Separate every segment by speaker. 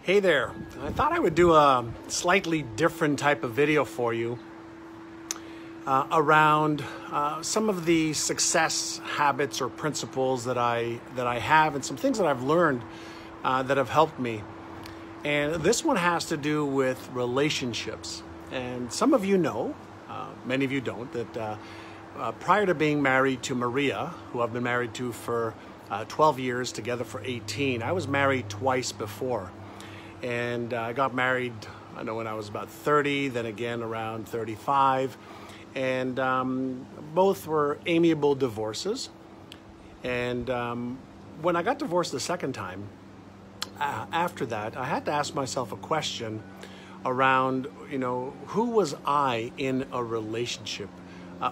Speaker 1: Hey there, I thought I would do a slightly different type of video for you around some of the success habits or principles that I have and some things that I've learned that have helped me. And this one has to do with relationships. And some of you know, many of you don't, that prior to being married to Maria, who I've been married to for 12 years, together for 18, I was married twice before. And I got married, I know, when I was about 30, then again around 35. And both were amiable divorces. And when I got divorced the second time, after that, I had to ask myself a question around, who was I in a relationship?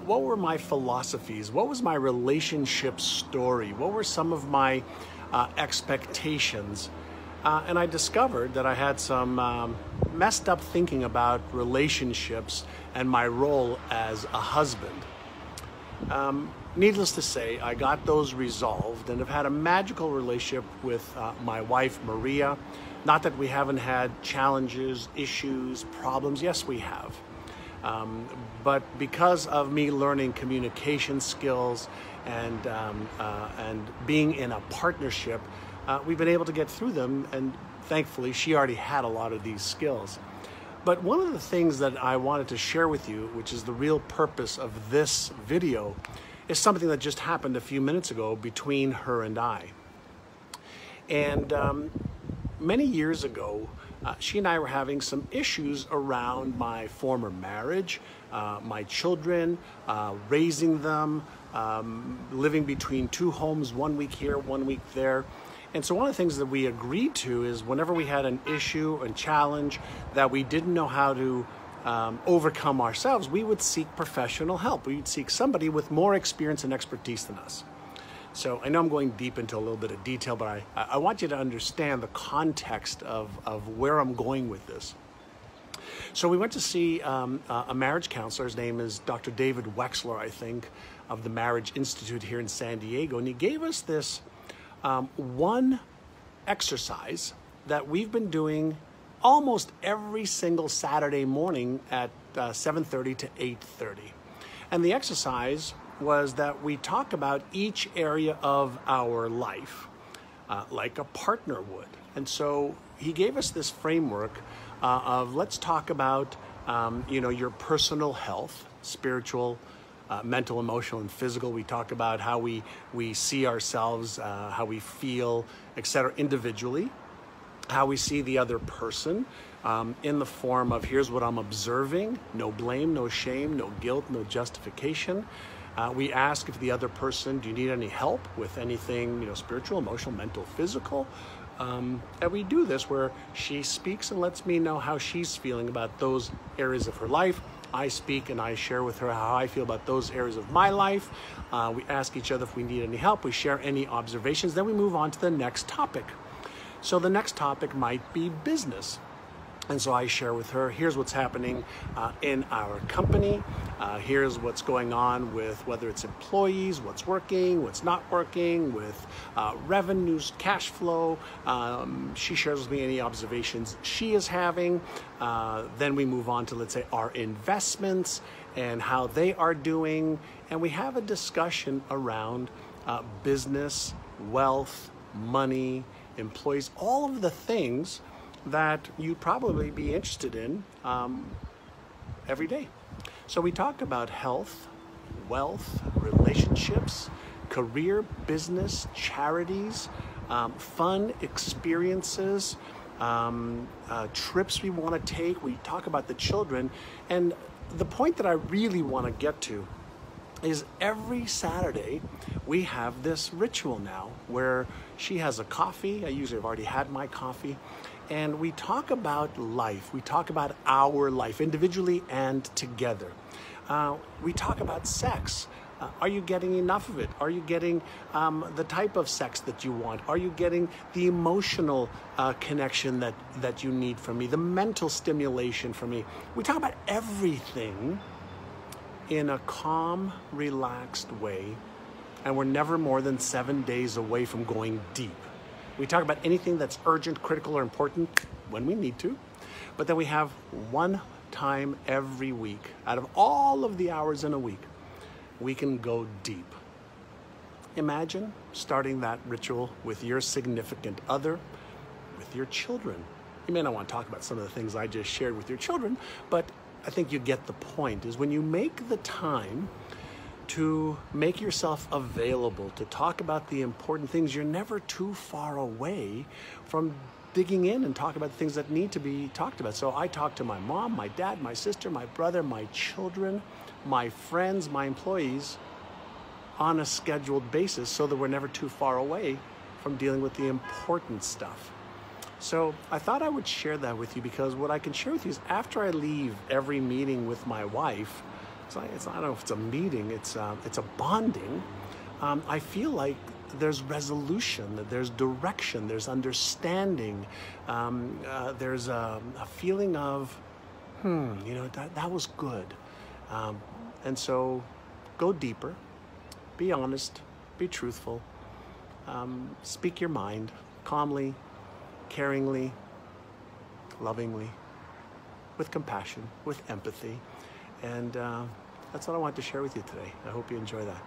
Speaker 1: What were my philosophies? What was my relationship story? What were some of my expectations? And I discovered that I had some messed up thinking about relationships and my role as a husband. Needless to say, I got those resolved and have had a magical relationship with my wife, Maria. Not that we haven't had challenges, issues, problems. Yes, we have. But because of me learning communication skills and being in a partnership, we've been able to get through them, and thankfully she already had a lot of these skills. But one of the things that I wanted to share with you, which is the real purpose of this video, is something that just happened a few minutes ago between her and I. And many years ago, she and I were having some issues around my former marriage, my children, raising them, living between two homes, 1 week here, 1 week there. And so one of the things that we agreed to is whenever we had an issue and challenge that we didn't know how to overcome ourselves, we would seek professional help. We would seek somebody with more experience and expertise than us. So I know I'm going deep into a little bit of detail, but I want you to understand the context of where I'm going with this. So we went to see a marriage counselor. His name is Dr. David Wexler, I think, of the Marriage Institute here in San Diego. And he gave us this one exercise that we've been doing almost every single Saturday morning at 7:30 to 8:30. And the exercise was that we talk about each area of our life like a partner would. And so he gave us this framework of let's talk about your personal health, spiritual, mental, emotional, and physical. We talk about how we see ourselves, how we feel, etc. individually, how we see the other person in the form of here's what I'm observing, no blame, no shame, no guilt, no justification. We ask if the other person, do you need any help with anything, spiritual, emotional, mental, physical? And we do this where she speaks and lets me know how she's feeling about those areas of her life. I speak and I share with her how I feel about those areas of my life. We ask each other if we need any help. We share any observations. Then we move on to the next topic. So the next topic might be business. And so I share with her, here's what's happening in our company. Here's what's going on with whether it's employees, what's working, what's not working, with revenues, cash flow. She shares with me any observations she is having. Then we move on to, let's say, our investments and how they are doing. And we have a discussion around business, wealth, money, employees, all of the things that you'd probably be interested in every day. So we talk about health, wealth, relationships, career, business, charities, fun experiences, trips we want to take. We talk about the children. And the point that I really want to get to is every Saturday we have this ritual now where she has a coffee. I usually have already had my coffee. And we talk about life. We talk about our life, individually and together. We talk about sex. Are you getting enough of it? Are you getting the type of sex that you want? Are you getting the emotional connection that you need from me? The mental stimulation from me? We talk about everything in a calm, relaxed way. And we're never more than 7 days away from going deep. We talk about anything that's urgent, critical, or important when we need to. But then we have one time every week, out of all of the hours in a week, we can go deep. Imagine starting that ritual with your significant other, with your children. You may not want to talk about some of the things I just shared with your children, but I think you get the point, is when you make the time to make yourself available to talk about the important things, you're never too far away from digging in and talk about the things that need to be talked about. So I talk to my mom, my dad, my sister, my brother, my children, my friends, my employees on a scheduled basis so that we're never too far away from dealing with the important stuff. So I thought I would share that with you, because what I can share with you is after I leave every meeting with my wife, I don't know if it's a meeting, it's a bonding, I feel like there's resolution, that there's direction, there's understanding, there's a feeling of, that was good. And so go deeper, be honest, be truthful, speak your mind calmly, caringly, lovingly, with compassion, with empathy. And that's what I wanted to share with you today. I hope you enjoy that.